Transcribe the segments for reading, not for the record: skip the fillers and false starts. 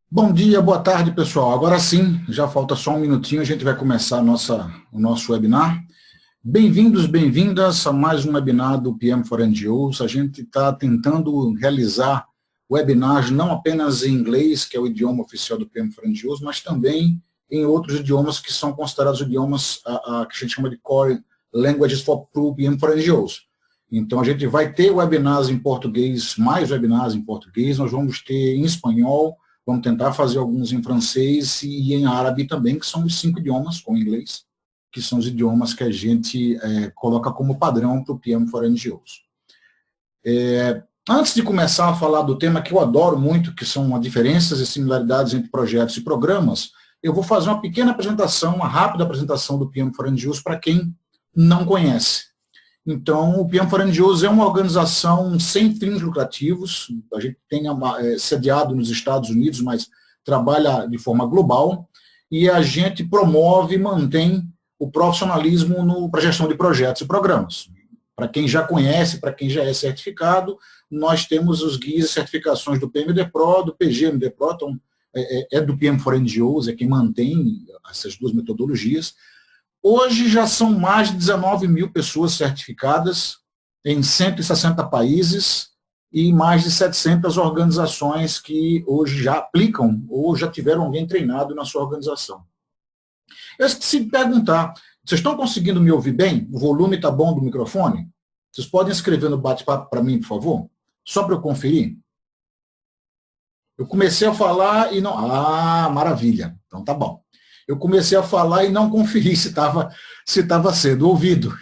Bom dia, boa tarde, pessoal. Agora sim, já falta só um minutinho, a gente vai começar o nosso webinar. Bem-vindos, bem-vindas a mais um webinar do PM for NGOs. A gente está tentando realizar webinars não apenas em inglês, que é o idioma oficial do PM for NGOs, mas também em outros idiomas que são considerados idiomas que a gente chama de Core Languages for PM for NGOs. Então, a gente vai ter webinars em português, mais webinars em português, nós vamos ter em espanhol. Vamos tentar fazer alguns em francês e em árabe também, que são os 5 idiomas, com inglês, que são os idiomas que a gente coloca como padrão para o PM for NGOs. Antes de começar a falar do tema que eu adoro muito, que são as diferenças e similaridades entre projetos e programas, eu vou fazer uma pequena apresentação, uma rápida apresentação do PM for NGOs para quem não conhece. Então, o PM for NGOs é uma organização sem fins lucrativos, a gente tem sediado nos Estados Unidos, mas trabalha de forma global, e a gente promove e mantém o profissionalismo para a gestão de projetos e programas. Para quem já conhece, para quem já é certificado, nós temos os guias e certificações do PMDPRO, do PGMDPRO, então é do PM for NGOs, é quem mantém essas duas metodologias. Hoje já são mais de 19 mil pessoas certificadas em 160 países e mais de 700 organizações que hoje já aplicam ou já tiveram alguém treinado na sua organização. Eu esqueci de perguntar, vocês estão conseguindo me ouvir bem? O volume está bom do microfone? Vocês podem escrever no bate-papo para mim, por favor? Só para eu conferir. Eu comecei a falar e não... Ah, maravilha. Então tá bom. Eu comecei a falar e não conferi se estava sendo ouvido.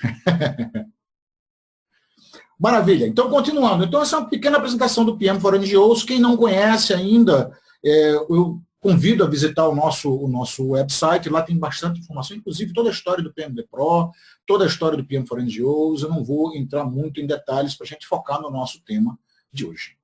Maravilha. Então, continuando. Então, essa é uma pequena apresentação do PM for NGOs. Quem não conhece ainda, eu convido a visitar o nosso website. Lá tem bastante informação, inclusive toda a história do PMDPRO, toda a história do PM for NGOs. Eu não vou entrar muito em detalhes para a gente focar no nosso tema de hoje.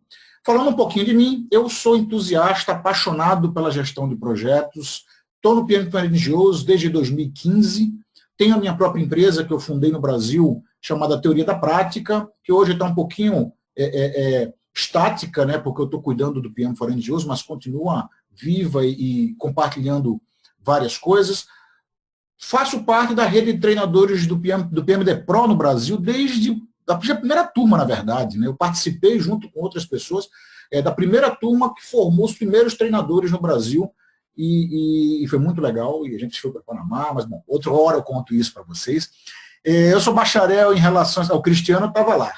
Falando um pouquinho de mim, eu sou entusiasta, apaixonado pela gestão de projetos. Estou no PM for NGOs desde 2015, tenho a minha própria empresa que eu fundei no Brasil, chamada Teoria da Prática, que hoje está um pouquinho estática, né, porque eu estou cuidando do PM for NGOs, mas continua viva e compartilhando várias coisas. Faço parte da rede de treinadores do PMDPRO no Brasil desde a primeira turma, na verdade. Né, eu participei junto com outras pessoas da primeira turma que formou os primeiros treinadores no Brasil. E foi muito legal, e a gente foi para o Panamá, mas, bom, outra hora eu conto isso para vocês. Eu sou bacharel em relações... O Cristiano estava lá.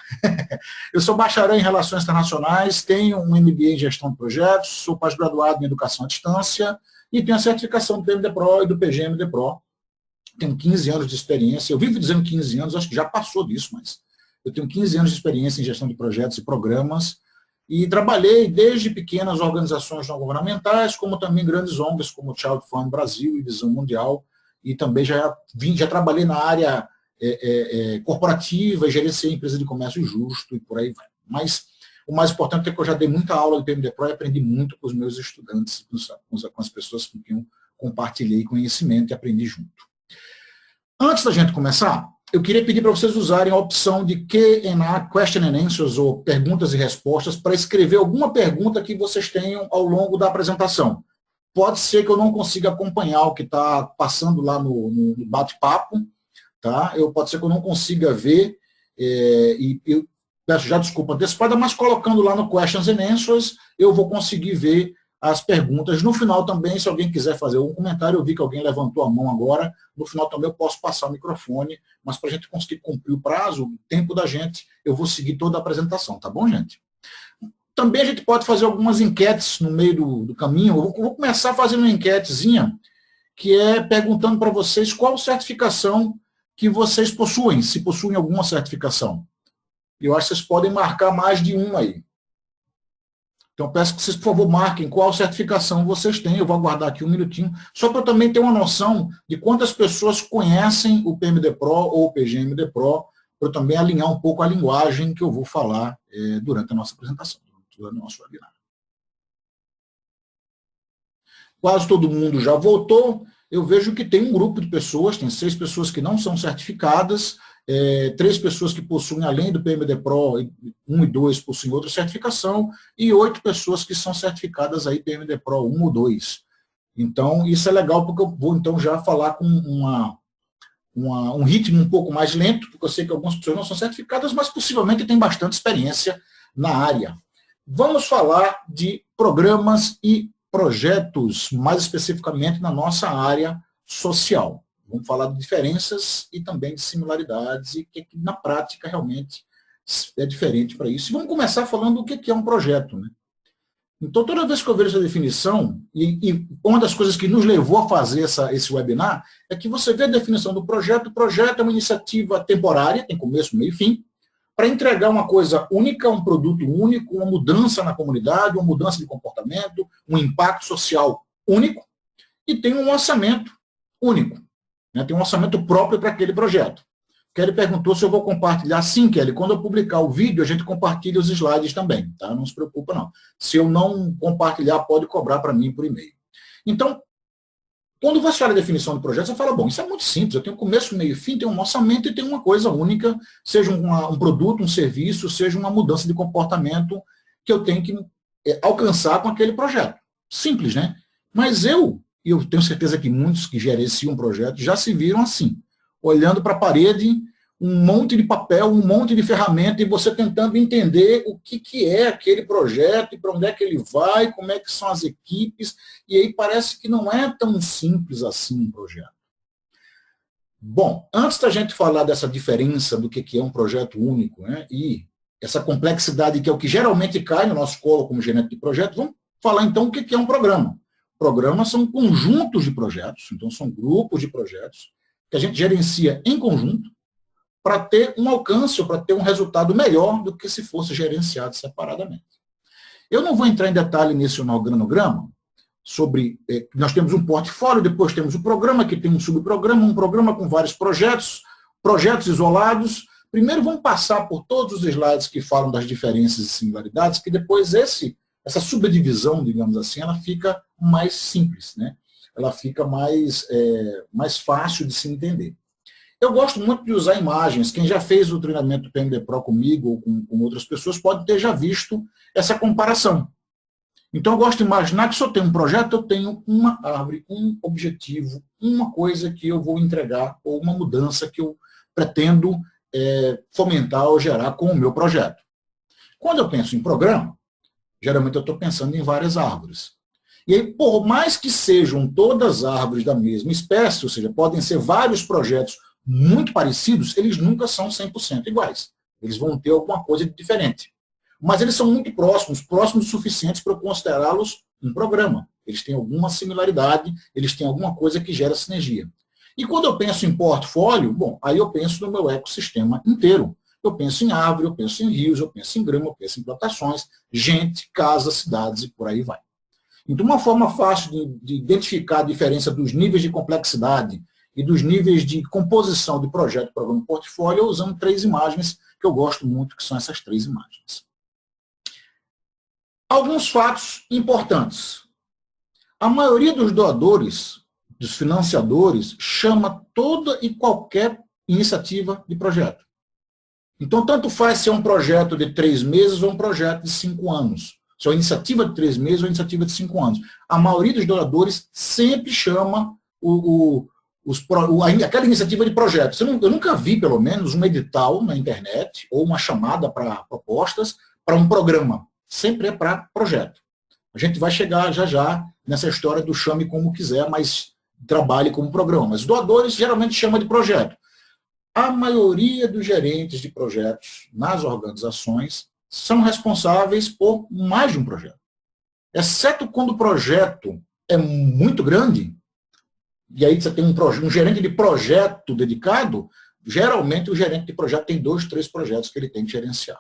Eu sou bacharel em relações internacionais, tenho um MBA em gestão de projetos, sou pós-graduado em educação à distância e tenho a certificação do PMDPRO e do PGMDPRO. Tenho 15 anos de experiência, eu vivo dizendo 15 anos, acho que já passou disso, mas eu tenho 15 anos de experiência em gestão de projetos e programas, e trabalhei desde pequenas organizações não governamentais, como também grandes ONGs, como o Child Fund Brasil e Visão Mundial, e também já trabalhei na área corporativa, gerenciei empresa de comércio justo e por aí vai. Mas o mais importante é que eu já dei muita aula do PMDPRO e aprendi muito com os meus estudantes, com as pessoas com quem eu compartilhei conhecimento e aprendi junto. Antes da gente começar, eu queria pedir para vocês usarem a opção de Q&A, Question and Answers, ou perguntas e respostas, para escrever alguma pergunta que vocês tenham ao longo da apresentação. Pode ser que eu não consiga acompanhar o que está passando lá no bate-papo, tá? Pode ser que eu não consiga ver, e eu peço já desculpa antecipada, mas colocando lá no Questions and Answers, eu vou conseguir ver as perguntas. No final também, se alguém quiser fazer um comentário, eu vi que alguém levantou a mão agora, no final também eu posso passar o microfone, mas para a gente conseguir cumprir o prazo, o tempo da gente, eu vou seguir toda a apresentação, tá bom, gente? Também a gente pode fazer algumas enquetes no meio do caminho. Eu vou começar fazendo uma enquetezinha, que é perguntando para vocês qual certificação que vocês possuem, se possuem alguma certificação. Eu acho que vocês podem marcar mais de uma aí. Então, peço que vocês, por favor, marquem qual certificação vocês têm. Eu vou aguardar aqui um minutinho, só para eu também ter uma noção de quantas pessoas conhecem o PMDPRO ou o PGMDPRO, para eu também alinhar um pouco a linguagem que eu vou falar durante a nossa apresentação, durante o nosso webinar. Quase todo mundo já votou. Eu vejo que tem um grupo de pessoas, tem 6 pessoas que não são certificadas, 3 pessoas que possuem, além do PMD Pro, 1 e 2 possuem outra certificação, e 8 pessoas que são certificadas aí PMD Pro 1 ou 2. Então, isso é legal, porque eu vou então já falar com um ritmo um pouco mais lento, porque eu sei que algumas pessoas não são certificadas, mas possivelmente têm bastante experiência na área. Vamos falar de programas e projetos, mais especificamente na nossa área social. Vamos falar de diferenças e também de similaridades, e que na prática realmente é diferente para isso. E vamos começar falando do que é um projeto, né? Então, toda vez que eu vejo essa definição, e uma das coisas que nos levou a fazer esse webinar, é que você vê a definição do projeto. O projeto é uma iniciativa temporária, tem começo, meio e fim, para entregar uma coisa única, um produto único, uma mudança na comunidade, uma mudança de comportamento, um impacto social único, e tem um orçamento único, né? Tem um orçamento próprio para aquele projeto. Kelly perguntou se eu vou compartilhar. Sim, Kelly, quando eu publicar o vídeo, a gente compartilha os slides também, tá? Não se preocupa, não. Se eu não compartilhar, pode cobrar para mim por e-mail. Então, quando você fala a definição do projeto, você fala, bom, isso é muito simples, eu tenho começo, meio e fim, tenho um orçamento e tenho uma coisa única, seja um produto, um serviço, seja uma mudança de comportamento que eu tenho que alcançar com aquele projeto. Simples, né? Mas eu tenho certeza que muitos que gerenciam um projeto já se viram assim, olhando para a parede, um monte de papel, um monte de ferramenta, e você tentando entender o que é aquele projeto, e para onde é que ele vai, como é que são as equipes, e aí parece que não é tão simples assim um projeto. Bom, antes da gente falar dessa diferença do que é um projeto único, né, e essa complexidade que é o que geralmente cai no nosso colo como gerente de projeto, vamos falar então o que é um programa. Programas são conjuntos de projetos, então são grupos de projetos, que a gente gerencia em conjunto para ter um alcance ou para ter um resultado melhor do que se fosse gerenciado separadamente. Eu não vou entrar em detalhe nesse organograma, sobre, nós temos um portfólio, depois temos o programa, que tem um subprograma, um programa com vários projetos isolados. Primeiro vamos passar por todos os slides que falam das diferenças e similaridades, que depois essa subdivisão, digamos assim, ela fica mais simples, né? Ela fica mais fácil de se entender. Eu gosto muito de usar imagens. Quem já fez o treinamento do PMD Pro comigo ou com outras pessoas pode ter já visto essa comparação. Então, eu gosto de imaginar que se eu tenho um projeto, eu tenho uma árvore, um objetivo, uma coisa que eu vou entregar, ou uma mudança que eu pretendo fomentar ou gerar com o meu projeto. Quando eu penso em programa, geralmente eu estou pensando em várias árvores. E aí, por mais que sejam todas árvores da mesma espécie, ou seja, podem ser vários projetos muito parecidos, eles nunca são 100% iguais. Eles vão ter alguma coisa de diferente. Mas eles são muito próximos o suficientes para eu considerá-los um programa. Eles têm alguma similaridade, eles têm alguma coisa que gera sinergia. E quando eu penso em portfólio, bom, aí eu penso no meu ecossistema inteiro. Eu penso em árvore, eu penso em rios, eu penso em grama, eu penso em plantações, gente, casas, cidades e por aí vai. Então, uma forma fácil de identificar a diferença dos níveis de complexidade e dos níveis de composição de projeto, programa e portfólio, é usando 3 imagens que eu gosto muito, que são essas 3 imagens. Alguns fatos importantes. A maioria dos doadores, dos financiadores, chama toda e qualquer iniciativa de projeto. Então, tanto faz se é um projeto de 3 meses ou um projeto de 5 anos. Se é uma iniciativa de 3 meses ou uma iniciativa de 5 anos. A maioria dos doadores sempre chama aquela iniciativa de projeto. Eu nunca vi, pelo menos, um edital na internet ou uma chamada para propostas para um programa. Sempre é para projeto. A gente vai chegar já nessa história do chame como quiser, mas trabalhe como programa. Mas doadores geralmente chamam de projeto. A maioria dos gerentes de projetos nas organizações são responsáveis por mais de um projeto. Exceto quando o projeto é muito grande, e aí você tem um gerente de projeto dedicado, geralmente o gerente de projeto tem 2, 3 projetos que ele tem que gerenciar.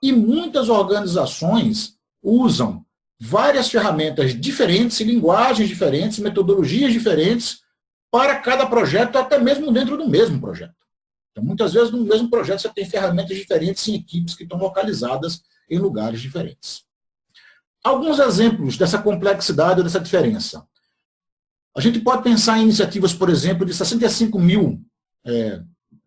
E muitas organizações usam várias ferramentas diferentes, linguagens diferentes, metodologias diferentes para cada projeto, até mesmo dentro do mesmo projeto. Então, muitas vezes, no mesmo projeto, você tem ferramentas diferentes em equipes que estão localizadas em lugares diferentes. Alguns exemplos dessa complexidade ou dessa diferença. A gente pode pensar em iniciativas, por exemplo, de 65 mil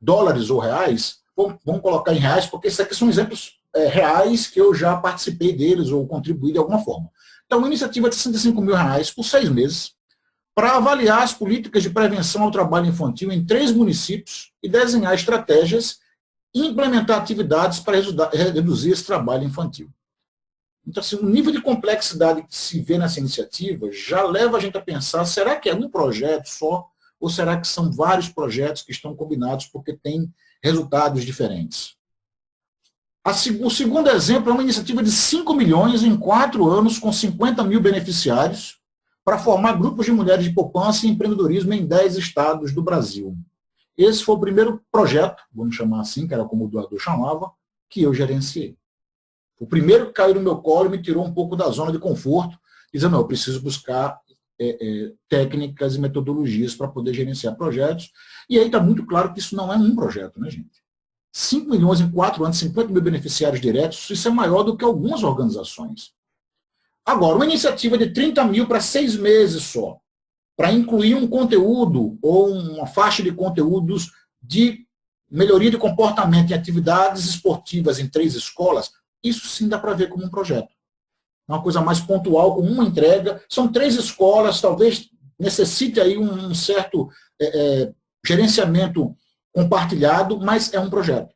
dólares ou reais, vamos colocar em reais, porque esses aqui são exemplos reais que eu já participei deles ou contribuí de alguma forma. Então, uma iniciativa de R$65 mil por 6 meses, para avaliar as políticas de prevenção ao trabalho infantil em 3 municípios e desenhar estratégias e implementar atividades para reduzir esse trabalho infantil. Então, assim, o nível de complexidade que se vê nessa iniciativa já leva a gente a pensar, será que é um projeto só, ou será que são vários projetos que estão combinados porque têm resultados diferentes? O segundo exemplo é uma iniciativa de 5 milhões em 4 anos, com 50 mil beneficiários, para formar grupos de mulheres de poupança e empreendedorismo em 10 estados do Brasil. Esse foi o primeiro projeto, vamos chamar assim, que era como o doador chamava, que eu gerenciei. O primeiro que caiu no meu colo e me tirou um pouco da zona de conforto, dizendo, não, eu preciso buscar técnicas e metodologias para poder gerenciar projetos. E aí está muito claro que isso não é um projeto, né, gente? 5 milhões em 4 anos, 50 mil beneficiários diretos, isso é maior do que algumas organizações. Agora, uma iniciativa de 30 mil para 6 meses só, para incluir um conteúdo ou uma faixa de conteúdos de melhoria de comportamento em atividades esportivas em 3 escolas, isso sim dá para ver como um projeto. É uma coisa mais pontual, com uma entrega. São 3 escolas, talvez necessite aí um certo gerenciamento compartilhado, mas é um projeto.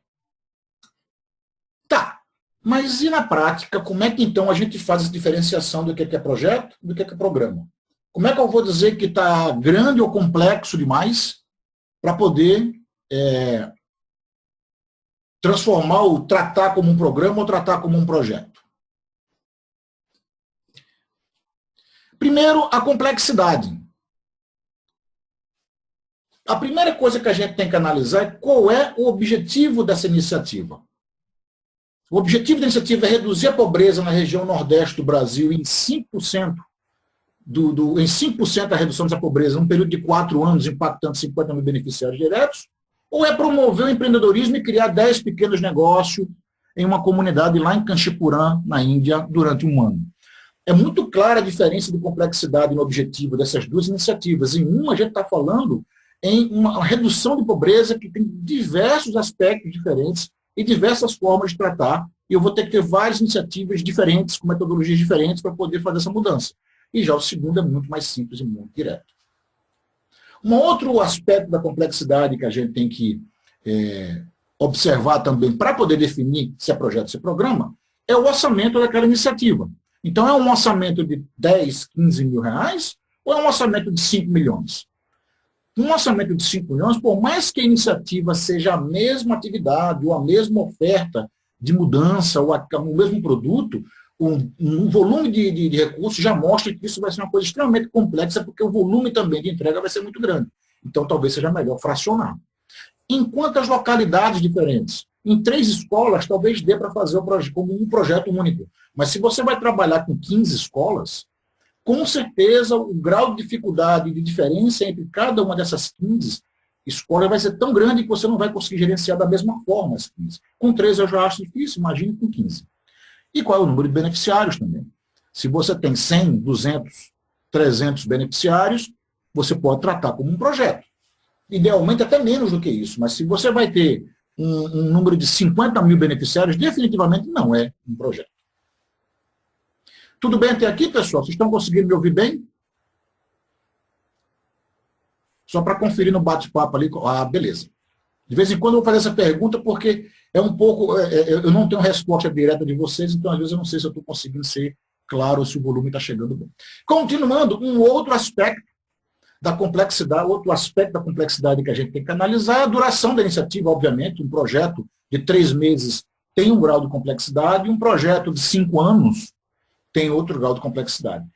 Tá, mas e na prática, como é que então a gente faz essa diferenciação do que é projeto e do que é programa? Como é que eu vou dizer que está grande ou complexo demais para poder transformar ou tratar como um programa ou tratar como um projeto? Primeiro, a complexidade. A primeira coisa que a gente tem que analisar é qual é o objetivo dessa iniciativa. O objetivo da iniciativa é reduzir a pobreza na região nordeste do Brasil em 5%, em 5% a redução da pobreza num período de 4 anos, impactando 50 mil beneficiários diretos, ou é promover o empreendedorismo e criar 10 pequenos negócios em uma comunidade lá em Kanchipuram, na Índia, durante 1 ano. É muito clara a diferença de complexidade no objetivo dessas 2 iniciativas. Em uma, a gente está falando em uma redução de pobreza que tem diversos aspectos diferentes e diversas formas de tratar, e eu vou ter que ter várias iniciativas diferentes, com metodologias diferentes, para poder fazer essa mudança. E já o segundo é muito mais simples e muito direto. Um outro aspecto da complexidade que a gente tem que observar também, para poder definir se é projeto ou se é programa, é o orçamento daquela iniciativa. Então, é um orçamento de 10, 15 mil reais, ou é um orçamento de 5 milhões? Um orçamento de 5 milhões, por mais que a iniciativa seja a mesma atividade, ou a mesma oferta de mudança, ou o mesmo produto, um volume de recursos já mostra que isso vai ser uma coisa extremamente complexa, porque o volume também de entrega vai ser muito grande. Então, talvez seja melhor fracionar. Enquanto as localidades diferentes, em 3 escolas, talvez dê para fazer como um projeto único. Mas se você vai trabalhar com 15 escolas, com certeza o grau de dificuldade e de diferença entre cada uma dessas 15 escolas vai ser tão grande que você não vai conseguir gerenciar da mesma forma as 15. Com 13 eu já acho difícil, imagine com 15. E qual é o número de beneficiários também? Se você tem 100, 200, 300 beneficiários, você pode tratar como um projeto. Idealmente até menos do que isso, mas se você vai ter um número de 50 mil beneficiários, definitivamente não é um projeto. Tudo bem até aqui, pessoal? Vocês estão conseguindo me ouvir bem? Só para conferir no bate-papo ali. Ah, beleza. De vez em quando eu vou fazer essa pergunta porque é um pouco... eu não tenho resposta direta de vocês, então às vezes eu não sei se eu estou conseguindo ser claro, se o volume está chegando bem. Continuando, um outro aspecto da complexidade que a gente tem que analisar é a duração da iniciativa, obviamente. Um projeto de 3 meses tem um grau de complexidade, e um projeto de 5 anos tem outro grau de complexidade.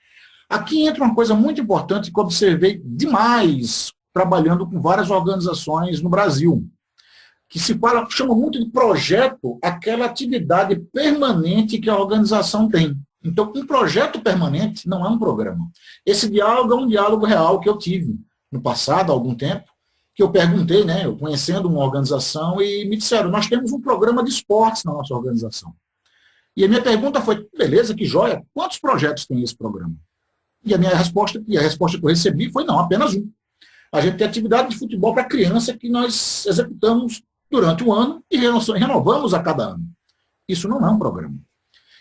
Aqui entra uma coisa muito importante que eu observei demais trabalhando com várias organizações no Brasil, que chama muito de projeto aquela atividade permanente que a organização tem. Então, um projeto permanente não é um programa. Esse diálogo é um diálogo real que eu tive no passado, há algum tempo, que eu perguntei, né, eu conhecendo uma organização, e me disseram, nós temos um programa de esportes na nossa organização. E a minha pergunta foi, beleza, que joia, quantos projetos tem esse programa? E a resposta que eu recebi foi, não, apenas um. A gente tem atividade de futebol para criança que nós executamos durante o ano e renovamos a cada ano. Isso não é um programa.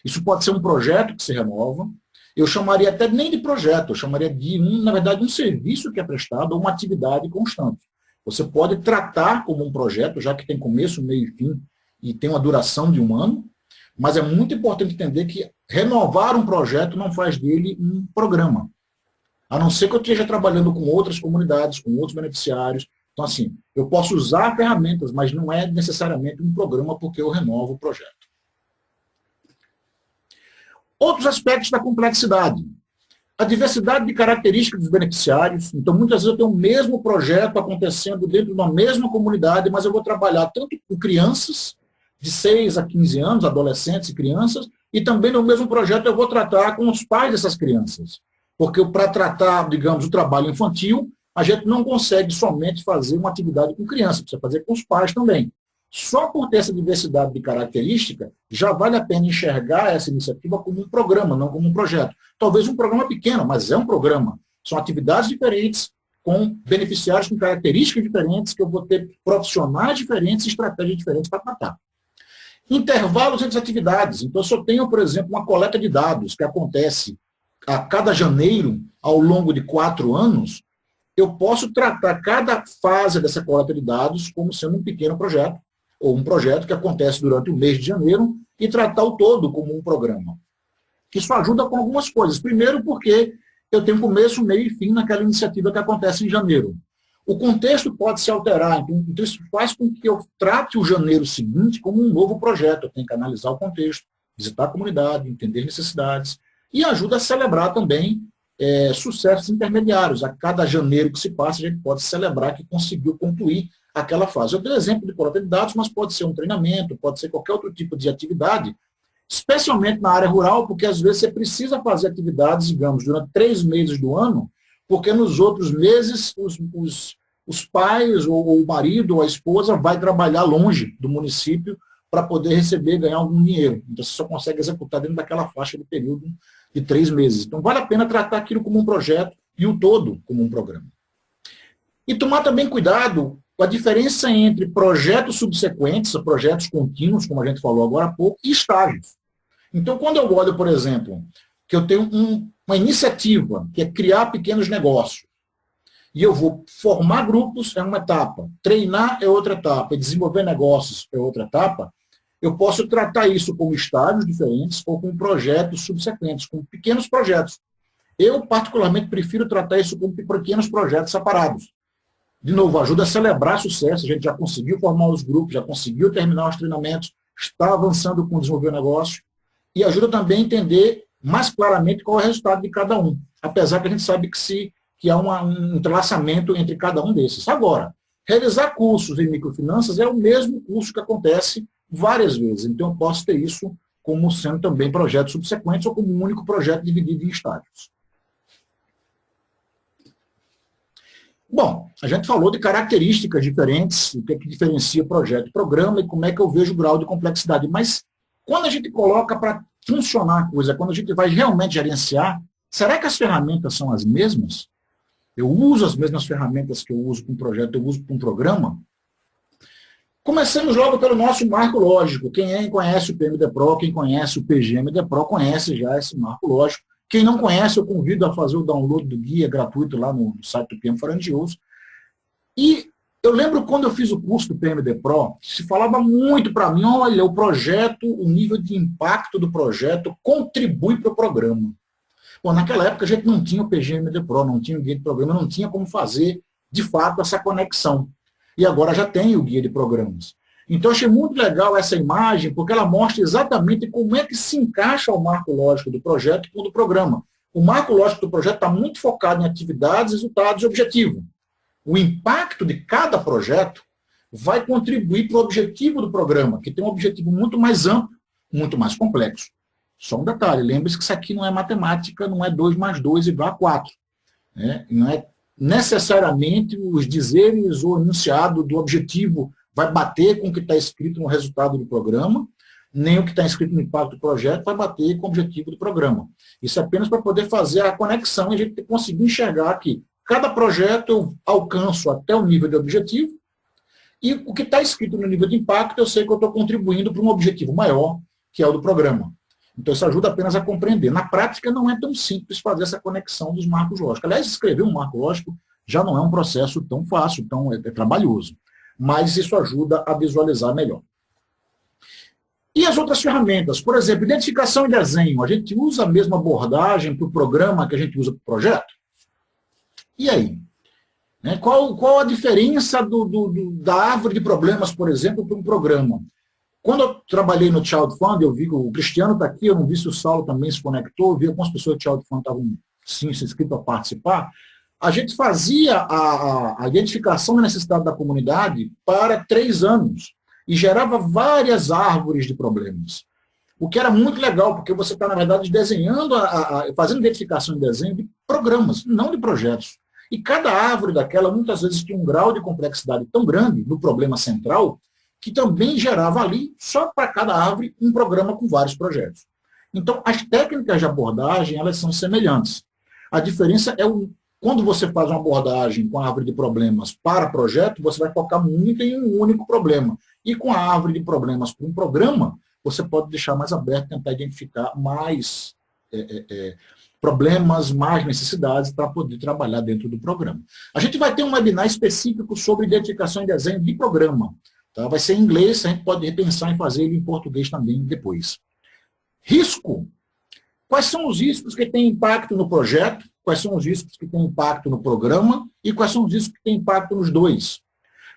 Isso pode ser um projeto que se renova. Eu chamaria até nem de projeto, eu chamaria de, na verdade, um serviço que é prestado ou uma atividade constante. Você pode tratar como um projeto, já que tem começo, meio e fim, e tem uma duração de um ano, mas é muito importante entender que renovar um projeto não faz dele um programa. A não ser que eu esteja trabalhando com outras comunidades, com outros beneficiários. Então, assim, eu posso usar ferramentas, mas não é necessariamente um programa porque eu renovo o projeto. Outros aspectos da complexidade. A diversidade de características dos beneficiários. Então, muitas vezes eu tenho o mesmo projeto acontecendo dentro da mesma comunidade, mas eu vou trabalhar tanto com crianças de 6 a 15 anos, adolescentes e crianças, e também no mesmo projeto eu vou tratar com os pais dessas crianças. Porque para tratar, digamos, o trabalho infantil, a gente não consegue somente fazer uma atividade com criança, precisa fazer com os pais também. Só por ter essa diversidade de característica, já vale a pena enxergar essa iniciativa como um programa, não como um projeto. Talvez um programa pequeno, mas é um programa. São atividades diferentes, com beneficiários com características diferentes, que eu vou ter profissionais diferentes e estratégias diferentes para tratar. Intervalos entre as atividades. Então, se eu tenho, por exemplo, uma coleta de dados que acontece a cada janeiro, ao longo de 4 anos, eu posso tratar cada fase dessa coleta de dados como sendo um pequeno projeto, ou um projeto que acontece durante o mês de janeiro, e tratar o todo como um programa. Isso ajuda com algumas coisas. Primeiro, porque eu tenho começo, meio e fim naquela iniciativa que acontece em janeiro. O contexto pode se alterar, então isso faz com que eu trate o janeiro seguinte como um novo projeto. Eu tenho que analisar o contexto, visitar a comunidade, entender necessidades, e ajuda a celebrar também sucessos intermediários. A cada janeiro que se passa, a gente pode celebrar que conseguiu concluir aquela fase. Eu dei exemplo de coleta de dados, mas pode ser um treinamento, pode ser qualquer outro tipo de atividade, especialmente na área rural, porque às vezes você precisa fazer atividades, digamos, durante 3 meses do ano, porque nos outros meses os pais, ou o marido, ou a esposa vai trabalhar longe do município para poder receber, ganhar algum dinheiro. Então você só consegue executar dentro daquela faixa de período de 3 meses. Então vale a pena tratar aquilo como um projeto e o todo como um programa. E tomar também cuidado com a diferença entre projetos subsequentes, projetos contínuos, como a gente falou agora há pouco, e estágios. Então, quando eu olho, por exemplo, que eu tenho uma iniciativa, que é criar pequenos negócios, e eu vou formar grupos, é uma etapa, treinar é outra etapa, e desenvolver negócios é outra etapa, eu posso tratar isso como estágios diferentes ou como projetos subsequentes, como pequenos projetos. Eu, particularmente, prefiro tratar isso como pequenos projetos separados. De novo, ajuda a celebrar sucesso, a gente já conseguiu formar os grupos, já conseguiu terminar os treinamentos, está avançando com o desenvolver o negócio, e ajuda também a entender mais claramente qual é o resultado de cada um, apesar que a gente sabe que há um entrelaçamento entre cada um desses. Agora, realizar cursos em microfinanças é o mesmo curso que acontece várias vezes, então eu posso ter isso como sendo também projetos subsequentes ou como um único projeto dividido em estágios. Bom, a gente falou de características diferentes, o que é que diferencia projeto e programa e como é que eu vejo o grau de complexidade. Mas quando a gente coloca para funcionar a coisa, quando a gente vai realmente gerenciar, será que as ferramentas são as mesmas? Eu uso as mesmas ferramentas que eu uso para um projeto, eu uso para um programa? Comecemos logo pelo nosso marco lógico. Quem conhece o PMDPRO, quem conhece o PGMDPRO, conhece já esse marco lógico. Quem não conhece, eu convido a fazer o download do guia gratuito lá no site do PM For NGOs. E eu lembro quando eu fiz o curso do PMDPRO, se falava muito para mim, olha, o projeto, o nível de impacto do projeto contribui para o programa. Bom, naquela época a gente não tinha o PGMDPRO, não tinha o guia de programa, não tinha como fazer, de fato, essa conexão. E agora já tem o guia de programas. Então, eu achei muito legal essa imagem, porque ela mostra exatamente como é que se encaixa o marco lógico do projeto com o do programa. O marco lógico do projeto está muito focado em atividades, resultados e objetivo. O impacto de cada projeto vai contribuir para o objetivo do programa, que tem um objetivo muito mais amplo, muito mais complexo. Só um detalhe, lembre-se que isso aqui não é matemática, não é 2 mais 2 igual a 4. Né? Não é necessariamente os dizeres ou enunciado do objetivo vai bater com o que está escrito no resultado do programa, nem o que está escrito no impacto do projeto vai bater com o objetivo do programa. Isso é apenas para poder fazer a conexão e a gente conseguir enxergar que cada projeto eu alcanço até o nível de objetivo, e o que está escrito no nível de impacto, eu sei que eu estou contribuindo para um objetivo maior, que é o do programa. Então, isso ajuda apenas a compreender. Na prática, não é tão simples fazer essa conexão dos marcos lógicos. Aliás, escrever um marco lógico já não é um processo tão fácil, tão trabalhoso. Mas isso ajuda a visualizar melhor. E as outras ferramentas? Por exemplo, identificação e desenho. A gente usa a mesma abordagem para o programa que a gente usa para o projeto? E aí? Qual a diferença da árvore de problemas, por exemplo, para um programa? Quando eu trabalhei no Child Fund, eu vi que o Cristiano está aqui, eu não vi se o Saulo também se conectou, eu vi algumas pessoas do Child Fund estavam sim se inscritas a participar. A gente fazia a identificação da necessidade da comunidade para 3 anos e gerava várias árvores de problemas. O que era muito legal, porque você está, na verdade, desenhando, fazendo identificação e desenho de programas, não de projetos. E cada árvore daquela, muitas vezes, tinha um grau de complexidade tão grande no problema central, que também gerava ali, só para cada árvore, um programa com vários projetos. Então, as técnicas de abordagem, elas são semelhantes. A diferença é quando você faz uma abordagem com a árvore de problemas para projeto, você vai focar muito em um único problema. E com a árvore de problemas para um programa, você pode deixar mais aberto, tentar identificar mais problemas, mais necessidades para poder trabalhar dentro do programa. A gente vai ter um webinar específico sobre identificação e desenho de programa. Tá? Vai ser em inglês, a gente pode repensar em fazer ele em português também depois. Risco. Quais são os riscos que têm impacto no projeto? Quais são os riscos que têm impacto no programa? E quais são os riscos que têm impacto nos dois?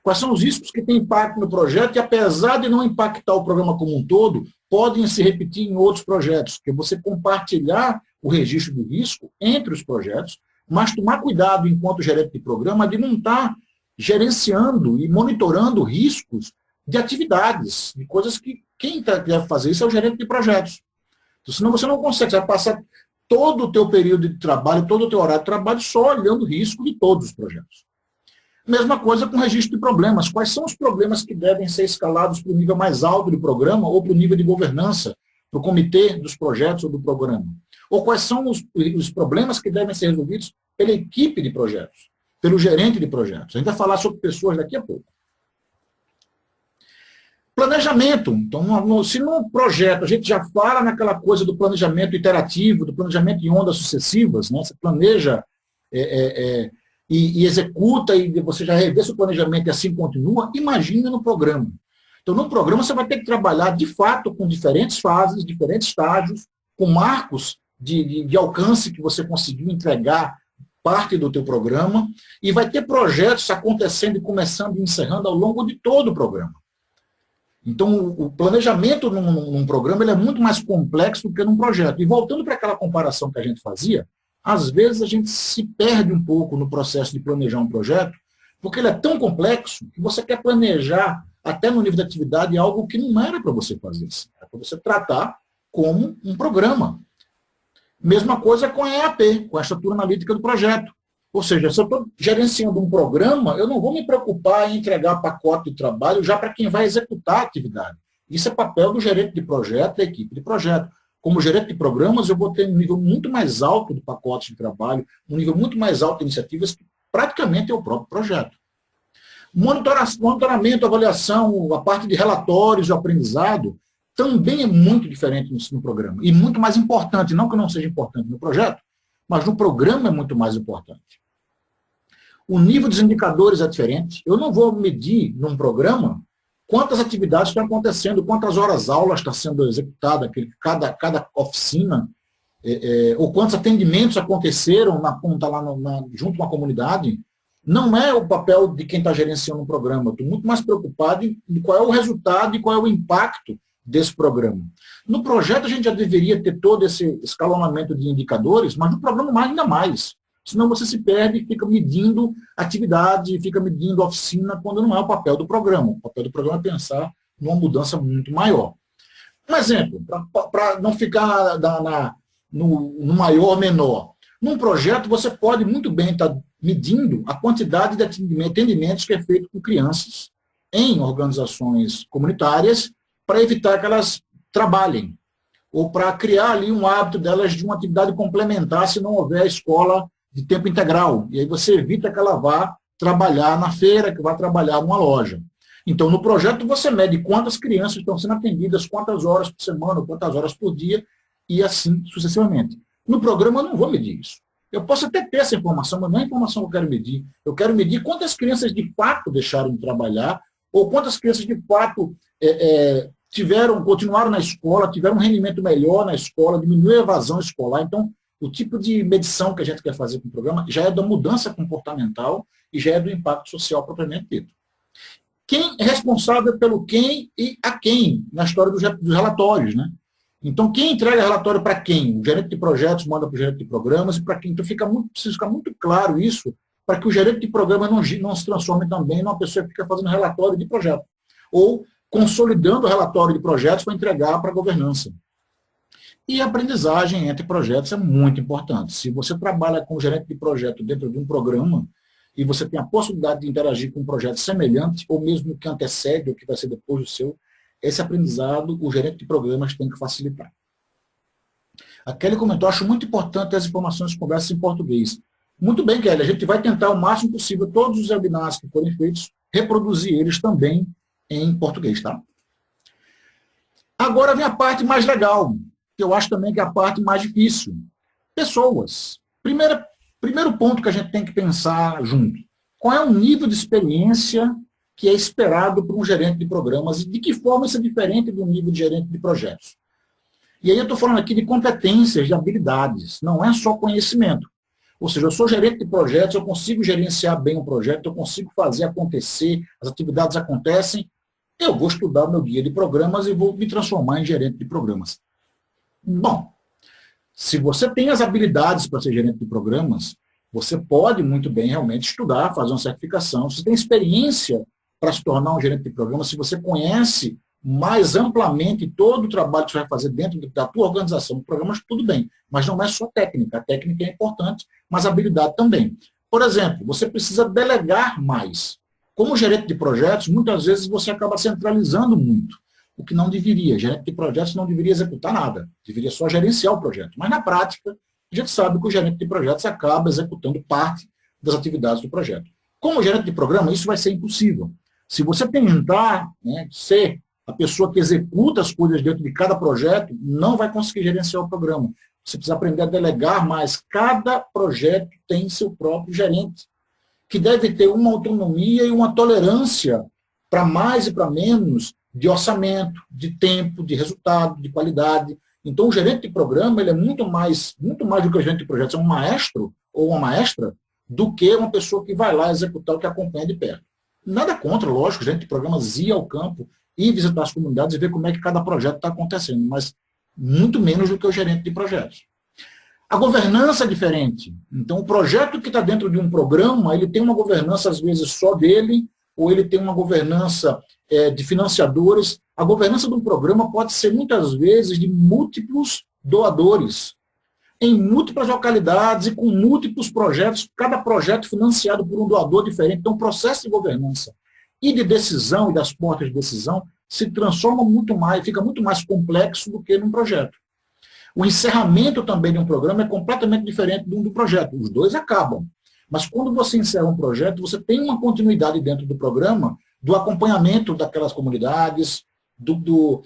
Quais são os riscos que têm impacto no projeto e, apesar de não impactar o programa como um todo, podem se repetir em outros projetos? Que você compartilhar o registro de risco entre os projetos, mas tomar cuidado, enquanto gerente de programa, de não estar gerenciando e monitorando riscos de atividades, de coisas que quem deve fazer isso é o gerente de projetos. Então, senão você não consegue, você vai passar todo o teu período de trabalho, todo o teu horário de trabalho só olhando o risco de todos os projetos. Mesma coisa com o registro de problemas. Quais são os problemas que devem ser escalados para o nível mais alto do programa ou para o nível de governança, para o comitê dos projetos ou do programa? Ou quais são os problemas que devem ser resolvidos pela equipe de projetos, pelo gerente de projetos? A gente vai falar sobre pessoas daqui a pouco. Planejamento. Então, se no projeto a gente já fala naquela coisa do planejamento iterativo, do planejamento em ondas sucessivas, né? Você planeja e executa, e você já revê seu planejamento e assim continua, imagina no programa. Então, no programa você vai ter que trabalhar, de fato, com diferentes fases, diferentes estágios, com marcos de alcance que você conseguiu entregar parte do teu programa, e vai ter projetos acontecendo e começando e encerrando ao longo de todo o programa. Então, o planejamento num programa ele é muito mais complexo do que num projeto. E voltando para aquela comparação que a gente fazia, às vezes a gente se perde um pouco no processo de planejar um projeto, porque ele é tão complexo que você quer planejar, até no nível de atividade, algo que não era para você fazer. Era para você tratar como um programa. Mesma coisa com a EAP, com a estrutura analítica do projeto. Ou seja, se eu estou gerenciando um programa, eu não vou me preocupar em entregar pacote de trabalho já para quem vai executar a atividade. Isso é papel do gerente de projeto, da equipe de projeto. Como gerente de programas, eu vou ter um nível muito mais alto de pacotes de trabalho, um nível muito mais alto de iniciativas, que praticamente é o próprio projeto. Monitoramento, avaliação, a parte de relatórios de aprendizado, também é muito diferente no programa. E muito mais importante, não que não seja importante no projeto, mas no programa é muito mais importante. O nível dos indicadores é diferente. Eu não vou medir num programa quantas atividades estão acontecendo, quantas horas aula está sendo executada, cada oficina, ou quantos atendimentos aconteceram tá lá junto com a comunidade. Não é o papel de quem está gerenciando um programa. Estou muito mais preocupado em qual é o resultado e qual é o impacto desse programa. No projeto, a gente já deveria ter todo esse escalonamento de indicadores, mas no programa ainda mais. Senão você se perde e fica medindo atividade, fica medindo oficina, quando não é o papel do programa. O papel do programa é pensar numa mudança muito maior. Um exemplo, para não ficar no maior ou menor. Num projeto, você pode muito bem estar medindo a quantidade de atendimentos que é feito com crianças em organizações comunitárias, para evitar que elas trabalhem, ou para criar ali um hábito delas de uma atividade complementar se não houver a escola de tempo integral. E aí você evita que ela vá trabalhar na feira, que vá trabalhar numa loja. Então, no projeto, você mede quantas crianças estão sendo atendidas, quantas horas por semana, quantas horas por dia, e assim sucessivamente. No programa, eu não vou medir isso. Eu posso até ter essa informação, mas não é a informação que eu quero medir. Eu quero medir quantas crianças de fato deixaram de trabalhar, ou quantas crianças de fato continuaram na escola, tiveram um rendimento melhor na escola, diminuiu a evasão escolar. Então, o tipo de medição que a gente quer fazer com o programa já é da mudança comportamental e já é do impacto social propriamente dito. Quem é responsável pelo quem e a quem na história dos relatórios, né? Então, quem entrega relatório para quem? O gerente de projetos manda para o gerente de programas e para quem? Então, precisa ficar muito claro isso para que o gerente de programa não se transforme também numa pessoa que fica fazendo relatório de projeto ou consolidando o relatório de projetos para entregar para a governança. E a aprendizagem entre projetos é muito importante. Se você trabalha com o gerente de projeto dentro de um programa e você tem a possibilidade de interagir com um projeto semelhante ou mesmo que antecede ou que vai ser depois do seu, esse aprendizado, o gerente de programas tem que facilitar. A Kelly comentou, acho muito importante as informações de conversas em português. Muito bem, Kelly, a gente vai tentar o máximo possível, todos os webinars que forem feitos, reproduzir eles também em português, tá? Agora vem a parte mais legal, que eu acho também que é a parte mais difícil. Pessoas. Primeiro ponto que a gente tem que pensar junto. Qual é o nível de experiência que é esperado por um gerente de programas e de que forma isso é diferente do nível de gerente de projetos. E aí eu estou falando aqui de competências, de habilidades, não é só conhecimento. Ou seja, eu sou gerente de projetos, eu consigo gerenciar bem um projeto, eu consigo fazer acontecer, as atividades acontecem, eu vou estudar o meu guia de programas e vou me transformar em gerente de programas. Bom, se você tem as habilidades para ser gerente de programas, você pode muito bem realmente estudar, fazer uma certificação. Se você tem experiência para se tornar um gerente de programa, se você conhece mais amplamente todo o trabalho que você vai fazer dentro da tua organização de programas, tudo bem. Mas não é só técnica. A técnica é importante, mas a habilidade também. Por exemplo, você precisa delegar mais. Como gerente de projetos, muitas vezes você acaba centralizando muito, o que não deveria. Gerente de projetos não deveria executar nada, deveria só gerenciar o projeto. Mas, na prática, a gente sabe que o gerente de projetos acaba executando parte das atividades do projeto. Como gerente de programa, isso vai ser impossível. Se você tentar ser a pessoa que executa as coisas dentro de cada projeto, não vai conseguir gerenciar o programa. Você precisa aprender a delegar mais. Cada projeto tem seu próprio gerente, que deve ter uma autonomia e uma tolerância para mais e para menos de orçamento, de tempo, de resultado, de qualidade. Então, o gerente de programa ele é muito mais do que o gerente de projetos, é um maestro ou uma maestra do que uma pessoa que vai lá executar o que acompanha de perto. Nada contra, lógico, o gerente de programas ir ao campo e visitar as comunidades e ver como é que cada projeto está acontecendo, mas muito menos do que o gerente de projetos. A governança é diferente. Então, o projeto que está dentro de um programa, ele tem uma governança, às vezes, só dele, ou ele tem uma governança de financiadores. A governança de um programa pode ser, muitas vezes, de múltiplos doadores, em múltiplas localidades e com múltiplos projetos, cada projeto financiado por um doador diferente. Então, o processo de governança e de decisão e das portas de decisão se transforma muito mais, fica muito mais complexo do que num projeto. O encerramento também de um programa é completamente diferente do projeto. Os dois acabam. Mas quando você encerra um projeto, você tem uma continuidade dentro do programa, do acompanhamento daquelas comunidades, do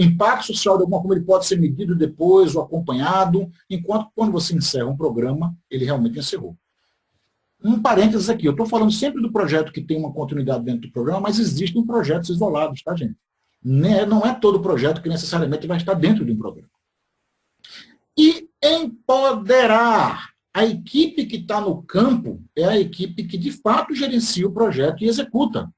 impacto social de alguma forma ele pode ser medido depois ou acompanhado, enquanto quando você encerra um programa, ele realmente encerrou. Um parênteses aqui, eu estou falando sempre do projeto que tem uma continuidade dentro do programa, mas existem projetos isolados, tá, gente? Não é todo projeto que necessariamente vai estar dentro de um programa. E empoderar. A equipe que está no campo é a equipe que, de fato, gerencia o projeto e executa.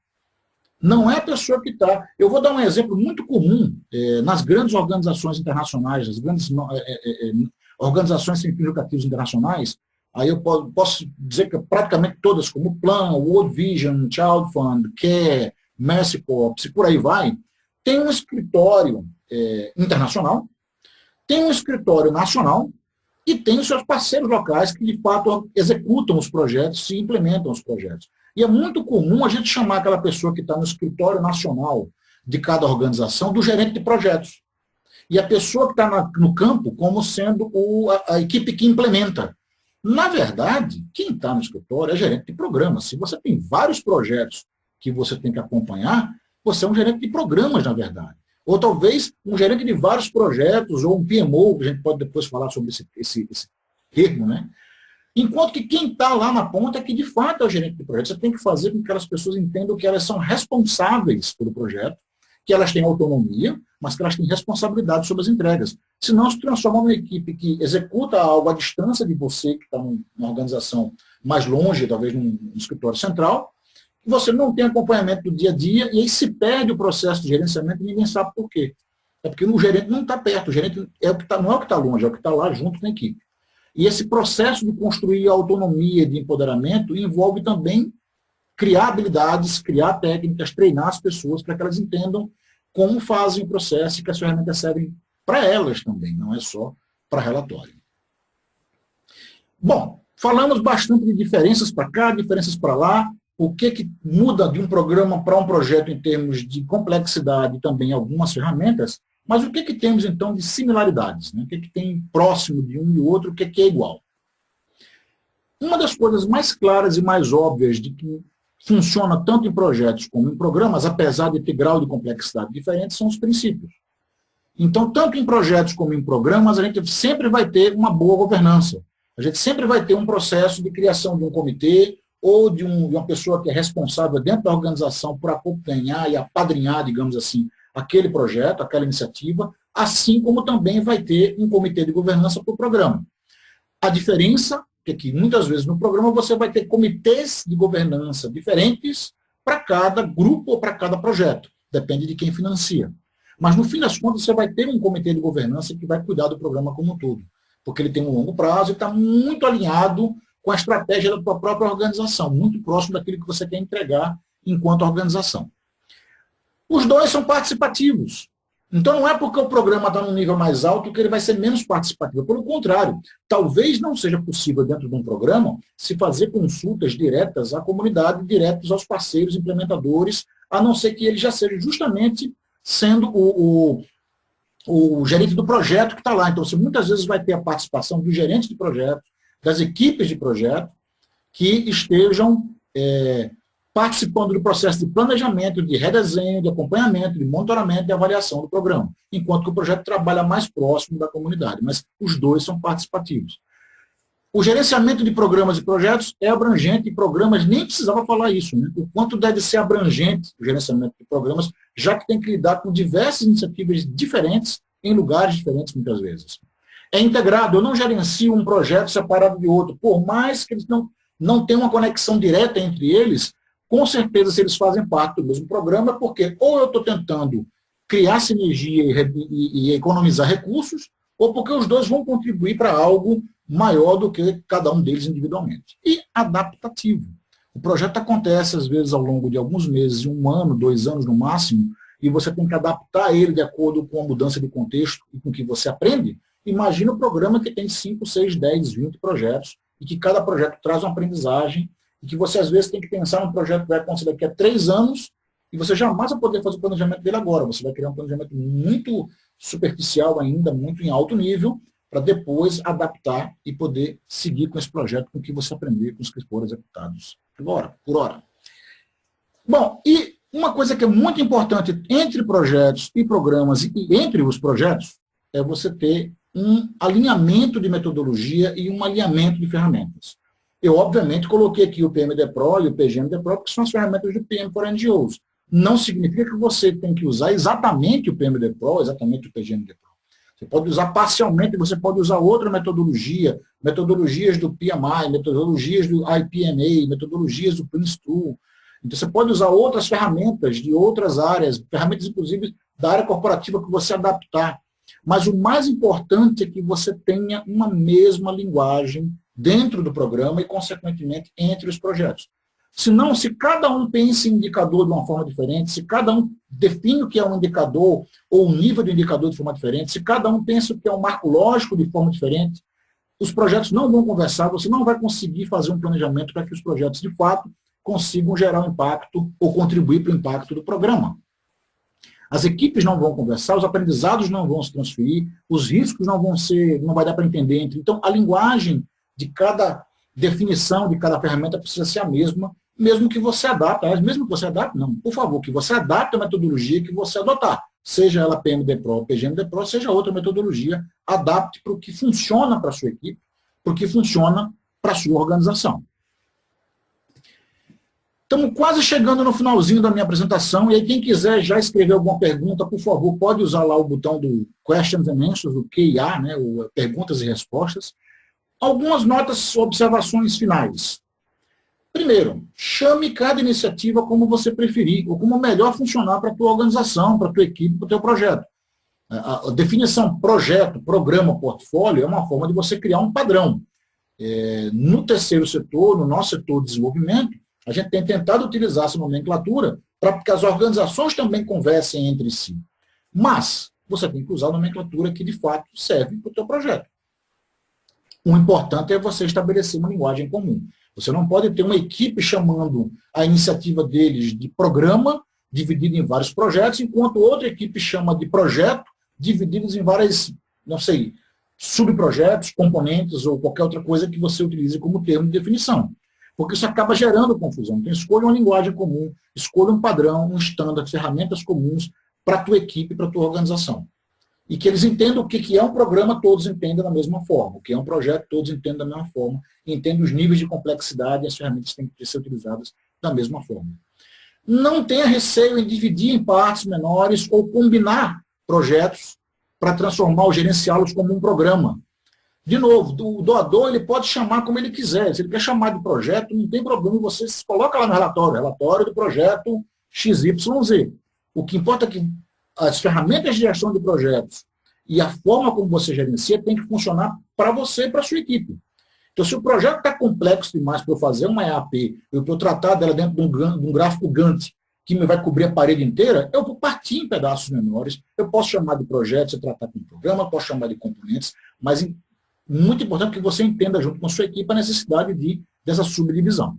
Não é a pessoa que está... Eu vou dar um exemplo muito comum nas grandes organizações internacionais, nas grandes organizações sem fins lucrativos internacionais. Aí eu posso dizer que praticamente todas, como o Plan, World Vision, Child Fund, CARE, Mercy Corps, e por aí vai, tem um escritório internacional, tem um escritório nacional e tem os seus parceiros locais que, de fato, executam os projetos e implementam os projetos. E é muito comum a gente chamar aquela pessoa que está no escritório nacional de cada organização do gerente de projetos. E a pessoa que está no campo como sendo a equipe que implementa. Na verdade, quem está no escritório é gerente de programas. Se você tem vários projetos que você tem que acompanhar, você é um gerente de programas, na verdade. Ou talvez um gerente de vários projetos, ou um PMO, que a gente pode depois falar sobre esse termo, né? Enquanto que quem está lá na ponta é que, de fato, é o gerente de projeto. Você tem que fazer com que aquelas pessoas entendam que elas são responsáveis pelo projeto, que elas têm autonomia, mas que elas têm responsabilidade sobre as entregas. Senão, se transforma numa equipe que executa algo à distância de você, que está numa organização mais longe, talvez num escritório central, e você não tem acompanhamento do dia a dia, e aí se perde o processo de gerenciamento e ninguém sabe por quê. É porque o gerente não está perto, o gerente não é o que está longe, é o que está lá junto na equipe. E esse processo de construir a autonomia de empoderamento envolve também criar habilidades, criar técnicas, treinar as pessoas para que elas entendam como fazem o processo e que as ferramentas servem para elas também, não é só para relatório. Bom, falamos bastante de diferenças para cá, diferenças para lá, o que muda de um programa para um projeto em termos de complexidade e também algumas ferramentas, mas o que temos, então, de similaridades? Né? O que tem próximo de um e outro, o que é igual? Uma das coisas mais claras e mais óbvias de que funciona tanto em projetos como em programas, apesar de ter grau de complexidade diferente, são os princípios. Então, tanto em projetos como em programas, a gente sempre vai ter uma boa governança. A gente sempre vai ter um processo de criação de um comitê ou de uma pessoa que é responsável dentro da organização por acompanhar e apadrinhar, digamos assim, aquele projeto, aquela iniciativa, assim como também vai ter um comitê de governança para o programa. A diferença é que muitas vezes no programa você vai ter comitês de governança diferentes para cada grupo ou para cada projeto, depende de quem financia. Mas no fim das contas você vai ter um comitê de governança que vai cuidar do programa como um todo, porque ele tem um longo prazo e está muito alinhado com a estratégia da tua própria organização, muito próximo daquilo que você quer entregar enquanto organização. Os dois são participativos. Então, não é porque o programa está num nível mais alto que ele vai ser menos participativo. Pelo contrário, talvez não seja possível, dentro de um programa, se fazer consultas diretas à comunidade, diretas aos parceiros implementadores, a não ser que ele já seja justamente sendo o gerente do projeto que está lá. Então, você muitas vezes vai ter a participação dos gerentes de projeto, das equipes de projeto, que estejam participando do processo de planejamento, de redesenho, de acompanhamento, de monitoramento e avaliação do programa, enquanto que o projeto trabalha mais próximo da comunidade, mas os dois são participativos. O gerenciamento de programas e projetos é abrangente, e programas nem precisava falar isso, né? O quanto deve ser abrangente o gerenciamento de programas, já que tem que lidar com diversas iniciativas diferentes, em lugares diferentes muitas vezes. É integrado, eu não gerencio um projeto separado de outro, por mais que eles não tenham uma conexão direta entre eles, com certeza, se eles fazem parte do mesmo programa, porque ou eu estou tentando criar sinergia e economizar recursos, ou porque os dois vão contribuir para algo maior do que cada um deles individualmente. E adaptativo. O projeto acontece, às vezes, ao longo de alguns meses, 1 ano, 2 anos no máximo, e você tem que adaptar ele de acordo com a mudança de contexto e com o que você aprende. Imagina um programa que tem 5, 6, 10, 20 projetos, e que cada projeto traz uma aprendizagem, e que você, às vezes, tem que pensar num projeto que vai acontecer daqui a 3 anos, e você jamais vai poder fazer o planejamento dele agora. Você vai criar um planejamento muito superficial ainda, muito em alto nível, para depois adaptar e poder seguir com esse projeto com o que você aprender, com os que foram executados por hora. Bom, e uma coisa que é muito importante entre projetos e programas, e entre os projetos, é você ter um alinhamento de metodologia e um alinhamento de ferramentas. Eu, obviamente, coloquei aqui o PMDPRO e o PGMDPRO, porque são as ferramentas do PM for NGOs. Não significa que você tem que usar exatamente o PMDPRO, exatamente o PGMDPRO. Você pode usar parcialmente, você pode usar outra metodologia, metodologias do PMI, metodologias do IPMA, metodologias do Prince2. Então, você pode usar outras ferramentas de outras áreas, ferramentas, inclusive, da área corporativa que você adaptar. Mas o mais importante é que você tenha uma mesma linguagem dentro do programa e, consequentemente, entre os projetos. Senão, se cada um pensa em indicador de uma forma diferente, se cada um define o que é um indicador ou o nível de indicador de forma diferente, se cada um pensa o que é um marco lógico de forma diferente, os projetos não vão conversar, você não vai conseguir fazer um planejamento para que os projetos, de fato, consigam gerar um impacto ou contribuir para o impacto do programa. As equipes não vão conversar, os aprendizados não vão se transferir, os riscos não vai dar para entender. Então, a linguagem de cada definição de cada ferramenta precisa ser a mesma, mesmo que você adapte, mesmo que você adapte, não, por favor, que você adapte a metodologia que você adotar, seja ela PMDPRO ou PGMDPRO, seja outra metodologia, adapte para o que funciona para a sua equipe, para o que funciona para a sua organização. Estamos quase chegando no finalzinho da minha apresentação, e aí quem quiser já escrever alguma pergunta, por favor, pode usar lá o botão do Questions and Answers, o QIA, né, o Perguntas e Respostas. Algumas notas, observações finais. Primeiro, chame cada iniciativa como você preferir, ou como melhor funcionar para a tua organização, para a tua equipe, para o teu projeto. A definição projeto, programa, portfólio é uma forma de você criar um padrão. No terceiro setor, no nosso setor de desenvolvimento, a gente tem tentado utilizar essa nomenclatura para que as organizações também conversem entre si. Mas você tem que usar a nomenclatura que, de fato, serve para o teu projeto. O importante é você estabelecer uma linguagem comum. Você não pode ter uma equipe chamando a iniciativa deles de programa, dividido em vários projetos, enquanto outra equipe chama de projeto, divididos em várias, não sei, subprojetos, componentes ou qualquer outra coisa que você utilize como termo de definição. Porque isso acaba gerando confusão. Então, escolha uma linguagem comum, escolha um padrão, um standard, ferramentas comuns para a tua equipe, para a tua organização. E que eles entendam o que é um programa, todos entendam da mesma forma. O que é um projeto, todos entendem da mesma forma. Entendam os níveis de complexidade e as ferramentas têm que ser utilizadas da mesma forma. Não tenha receio em dividir em partes menores ou combinar projetos para transformar ou gerenciá-los como um programa. De novo, o doador ele pode chamar como ele quiser. Se ele quer chamar de projeto, não tem problema, você se coloca lá no relatório do projeto XYZ. O que importa é que as ferramentas de gestão de projetos e a forma como você gerencia tem que funcionar para você e para a sua equipe. Então, se o projeto está complexo demais para eu fazer uma EAP, eu estou tratar dela dentro de um gráfico Gantt que me vai cobrir a parede inteira, eu vou partir em pedaços menores. Eu posso chamar de projetos e tratar com programa, posso chamar de componentes, mas muito importante que você entenda junto com a sua equipe a necessidade dessa subdivisão.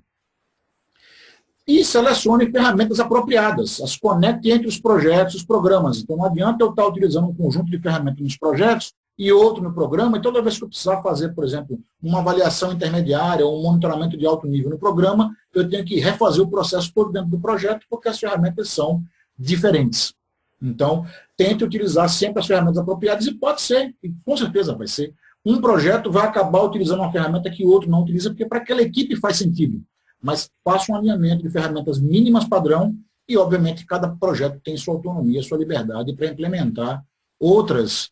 E selecione ferramentas apropriadas, as conecte entre os projetos e os programas. Então não adianta eu estar utilizando um conjunto de ferramentas nos projetos e outro no programa, e toda vez que eu precisar fazer, por exemplo, uma avaliação intermediária ou um monitoramento de alto nível no programa, eu tenho que refazer o processo todo dentro do projeto, porque as ferramentas são diferentes. Então, tente utilizar sempre as ferramentas apropriadas, e pode ser, e com certeza vai ser, um projeto vai acabar utilizando uma ferramenta que o outro não utiliza, porque para aquela equipe faz sentido. Mas faça um alinhamento de ferramentas mínimas padrão e, obviamente, cada projeto tem sua autonomia, sua liberdade para implementar outras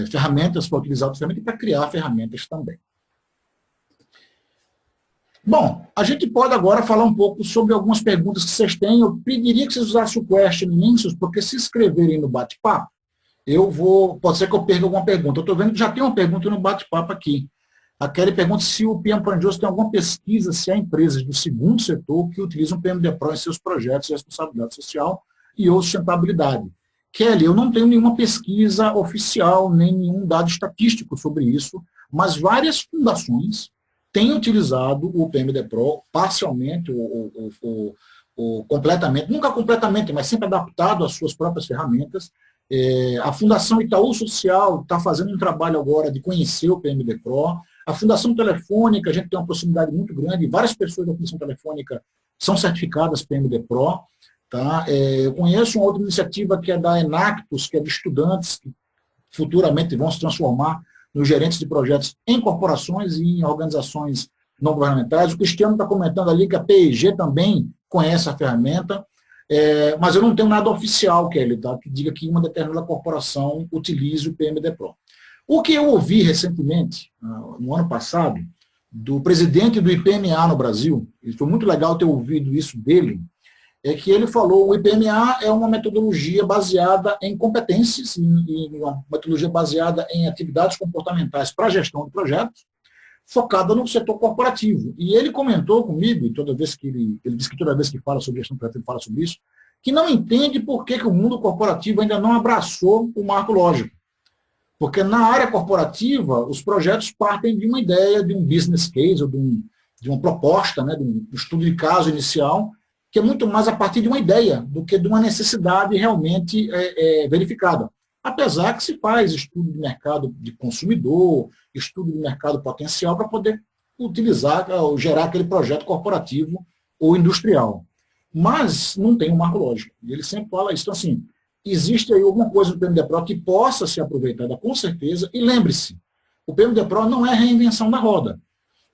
ferramentas, para utilizar outras ferramentas e para criar ferramentas também. Bom, a gente pode agora falar um pouco sobre algumas perguntas que vocês têm. Eu pediria que vocês usassem o Question and Answers, porque se escreverem no bate-papo, pode ser que eu perca alguma pergunta. Eu estou vendo que já tem uma pergunta no bate-papo aqui. A Kelly pergunta se o PM Planjoso tem alguma pesquisa se há empresas do segundo setor que utilizam o PMDPRO em seus projetos de responsabilidade social e ou sustentabilidade. Kelly, eu não tenho nenhuma pesquisa oficial, nem nenhum dado estatístico sobre isso, mas várias fundações têm utilizado o PMDPRO parcialmente ou completamente, nunca completamente, mas sempre adaptado às suas próprias ferramentas. A Fundação Itaú Social está fazendo um trabalho agora de conhecer o PMDPRO. A Fundação Telefônica, a gente tem uma proximidade muito grande, várias pessoas da Fundação Telefônica são certificadas PMDPRO. Tá? Eu conheço uma outra iniciativa que é da Enactus, que é de estudantes que futuramente vão se transformar nos gerentes de projetos em corporações e em organizações não governamentais. O Cristiano está comentando ali que a PEG também conhece a ferramenta. Mas eu não tenho nada oficial, Kelly, tá? Que diga que uma determinada corporação utilize o PMDPRO. O que eu ouvi recentemente, no ano passado, do presidente do IPMA no Brasil, e foi muito legal ter ouvido isso dele, é que ele falou que o IPMA é uma metodologia baseada em competências, uma metodologia baseada em atividades comportamentais para a gestão de projetos, focada no setor corporativo. E ele comentou comigo, e toda vez que ele disse que toda vez que fala sobre gestão corporativa, ele fala sobre isso, que não entende por que o mundo corporativo ainda não abraçou o marco lógico. Porque na área corporativa, os projetos partem de uma ideia, de um business case, ou de uma proposta, né, de um estudo de caso inicial, que é muito mais a partir de uma ideia do que de uma necessidade realmente verificada. apesar que se faz estudo de mercado de consumidor, estudo de mercado potencial para poder utilizar, ou gerar aquele projeto corporativo ou industrial. Mas não tem um marco lógico. E ele sempre fala isso. Então, assim, existe aí alguma coisa do PMD-Pro que possa ser aproveitada com certeza, e lembre-se, o PMD-Pro não é reinvenção da roda.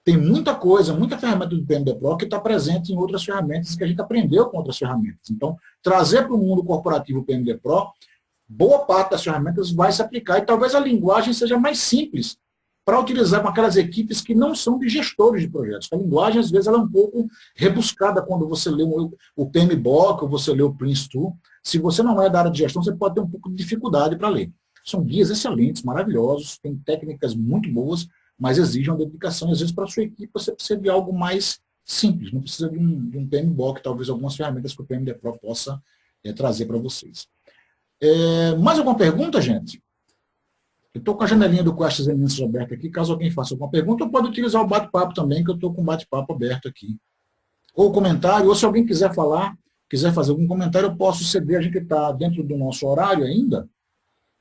Tem muita coisa, muita ferramenta do PMD-Pro que está presente em outras ferramentas que a gente aprendeu com outras ferramentas. Então, trazer para o mundo corporativo o PMD-Pro, boa parte das ferramentas vai se aplicar e talvez a linguagem seja mais simples para utilizar com aquelas equipes que não são de gestores de projetos. A linguagem, às vezes, ela é um pouco rebuscada quando você lê o PMBOK ou você lê o Prince2. Se você não é da área de gestão, você pode ter um pouco de dificuldade para ler. São guias excelentes, maravilhosos, tem técnicas muito boas, mas exigem uma dedicação. E, às vezes, para a sua equipe, você precisa de algo mais simples. Não precisa de um PMBOK, talvez algumas ferramentas que o PMD-Pro possa trazer para vocês. Mais alguma pergunta, gente? Eu estou com a janelinha do Questions and Answers aberta aqui, caso alguém faça alguma pergunta, ou pode utilizar o bate-papo também, que eu estou com o bate-papo aberto aqui. Ou comentário, ou se alguém quiser falar, quiser fazer algum comentário, eu posso ceder, a gente está dentro do nosso horário ainda,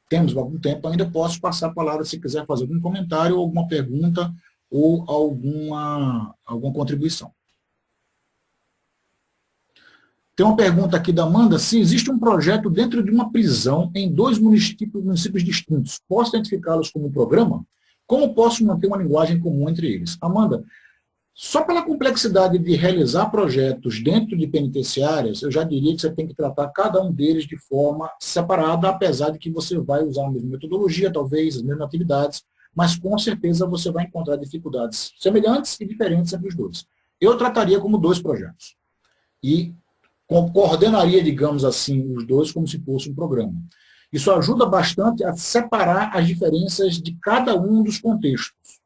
temos algum tempo ainda, eu posso passar a palavra se quiser fazer algum comentário, ou alguma pergunta, ou alguma contribuição. Tem uma pergunta aqui da Amanda, se existe um projeto dentro de uma prisão em 2 municípios distintos, posso identificá-los como programa? Como posso manter uma linguagem comum entre eles? Amanda, só pela complexidade de realizar projetos dentro de penitenciárias, eu já diria que você tem que tratar cada um deles de forma separada, apesar de que você vai usar a mesma metodologia, talvez, as mesmas atividades, mas com certeza você vai encontrar dificuldades semelhantes e diferentes entre os dois. Eu trataria como 2 projetos. E coordenaria, digamos assim, os dois como se fosse um programa. Isso ajuda bastante a separar as diferenças de cada um dos contextos.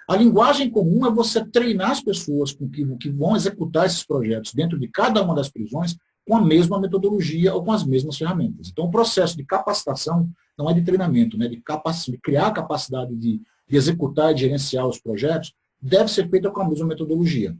A linguagem comum é você treinar as pessoas que vão executar esses projetos dentro de cada uma das prisões com a mesma metodologia ou com as mesmas ferramentas. Então, o processo de capacitação não é de treinamento, né, de criar a capacidade de executar e de gerenciar os projetos, deve ser feita com a mesma metodologia.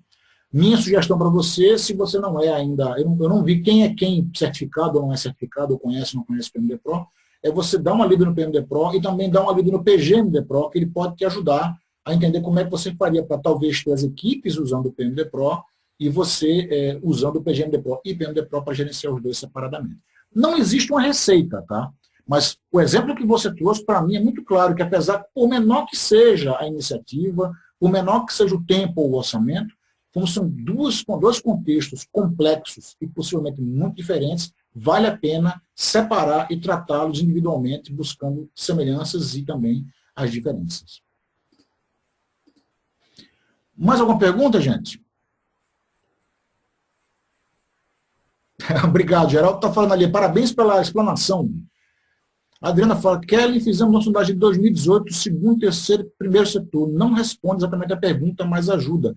Minha sugestão para você, se você não é ainda, eu não vi quem é quem certificado ou não é certificado, ou conhece ou não conhece o PMD-Pro, é você dar uma lida no PMD-Pro e também dar uma lida no PGMD-Pro, que ele pode te ajudar a entender como é que você faria para talvez ter as equipes usando o PMD-Pro e você usando o PGMD-Pro e PMD-Pro para gerenciar os dois separadamente. Não existe uma receita, tá? Mas o exemplo que você trouxe, para mim, é muito claro que apesar, por menor que seja a iniciativa, por menor que seja o tempo ou o orçamento, como são dois contextos complexos e possivelmente muito diferentes, vale a pena separar e tratá-los individualmente, buscando semelhanças e também as diferenças. Mais alguma pergunta, gente? Obrigado, Geraldo. Está falando ali, parabéns pela explanação. A Adriana fala, Kelly, fizemos uma sondagem de 2018, segundo, terceiro, primeiro setor. Não responde exatamente a pergunta, mas ajuda.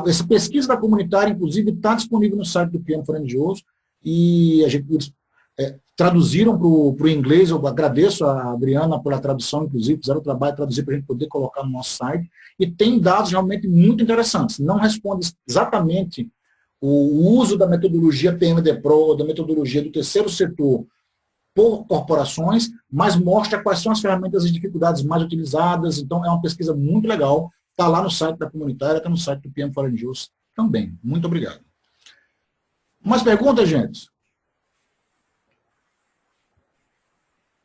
Essa pesquisa da comunitária, inclusive, está disponível no site do PM for NGOs e a gente traduziram para o inglês. Eu agradeço a Adriana pela tradução, inclusive, fizeram o trabalho de traduzir para a gente poder colocar no nosso site, e tem dados realmente muito interessantes. Não responde exatamente o uso da metodologia PMD-Pro ou da metodologia do terceiro setor por corporações, mas mostra quais são as ferramentas e dificuldades mais utilizadas. Então, é uma pesquisa muito legal. Está lá no site da comunitária, está no site do PM for NGOs também. Muito obrigado. Mais perguntas, gente?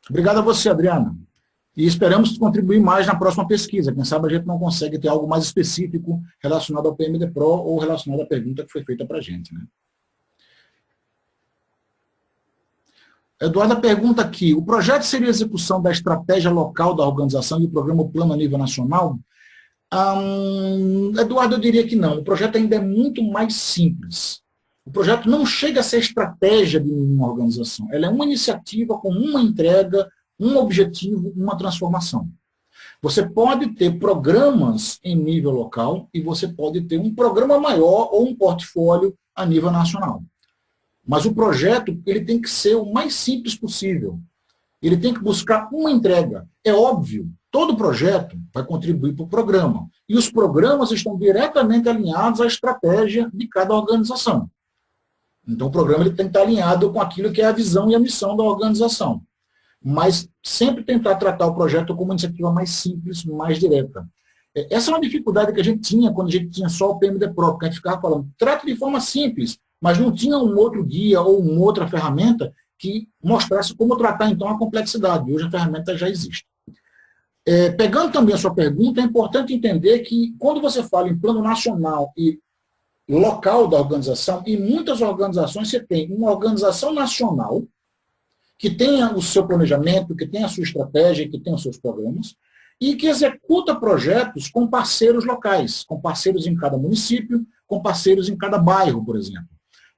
Obrigado a você, Adriana. E esperamos contribuir mais na próxima pesquisa. Quem sabe a gente não consegue ter algo mais específico relacionado ao PMD-Pro ou relacionado à pergunta que foi feita para a gente, né? Eduardo pergunta aqui, o projeto seria a execução da estratégia local da organização e o programa Plano a nível nacional? Eduardo, eu diria que não. O projeto ainda é muito mais simples. O projeto não chega a ser estratégia de uma organização. Ela é uma iniciativa com uma entrega, um objetivo, uma transformação. Você pode ter programas em nível local e você pode ter um programa maior ou um portfólio a nível nacional. Mas o projeto ele tem que ser o mais simples possível. Ele tem que buscar uma entrega. É óbvio, todo projeto vai contribuir para o programa. E os programas estão diretamente alinhados à estratégia de cada organização. Então, o programa ele tem que estar alinhado com aquilo que é a visão e a missão da organização. mas sempre tentar tratar o projeto como uma iniciativa mais simples, mais direta. Essa é uma dificuldade que a gente tinha quando a gente tinha só o PMD Pro, porque a gente ficava falando, trata de forma simples, mas não tinha um outro guia ou uma outra ferramenta que mostrasse como tratar, então, a complexidade. Hoje a ferramenta já existe. Pegando também a sua pergunta, é importante entender que quando você fala em plano nacional e local da organização, em muitas organizações você tem uma organização nacional que tenha o seu planejamento, que tenha a sua estratégia, que tenha os seus programas, e que executa projetos com parceiros locais, com parceiros em cada município, com parceiros em cada bairro, por exemplo.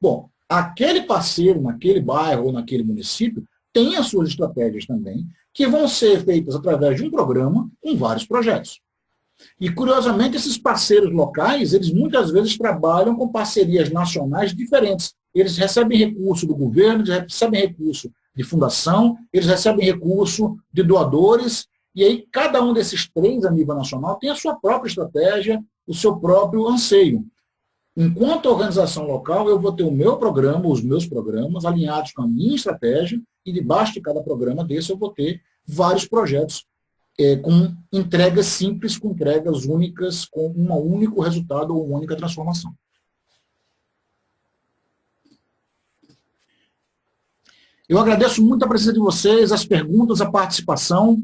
Bom, aquele parceiro naquele bairro ou naquele município tem as suas estratégias também, que vão ser feitas através de um programa com vários projetos. E, curiosamente, esses parceiros locais, eles muitas vezes trabalham com parcerias nacionais diferentes. Eles recebem recurso do governo, eles recebem recurso de fundação, eles recebem recurso de doadores, e aí cada um desses três a nível nacional tem a sua própria estratégia, o seu próprio anseio. Enquanto organização local, eu vou ter o meu programa, os meus programas, alinhados com a minha estratégia, e debaixo de cada programa desse eu vou ter vários projetos com entregas simples, com entregas únicas, com um único resultado ou uma única transformação. Eu agradeço muito a presença de vocês, as perguntas, a participação.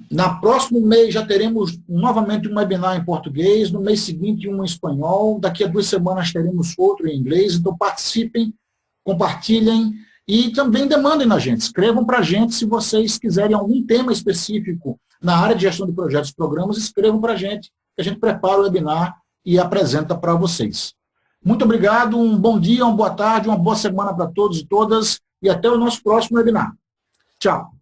Na próximo mês já teremos novamente um webinar em português, no mês seguinte um em espanhol, daqui a 2 semanas teremos outro em inglês, então participem, compartilhem e também demandem na gente, escrevam para a gente se vocês quiserem algum tema específico na área de gestão de projetos e programas, escrevam para a gente, que a gente prepara o webinar e apresenta para vocês. Muito obrigado, um bom dia, uma boa tarde, uma boa semana para todos e todas, e até o nosso próximo webinar. Tchau.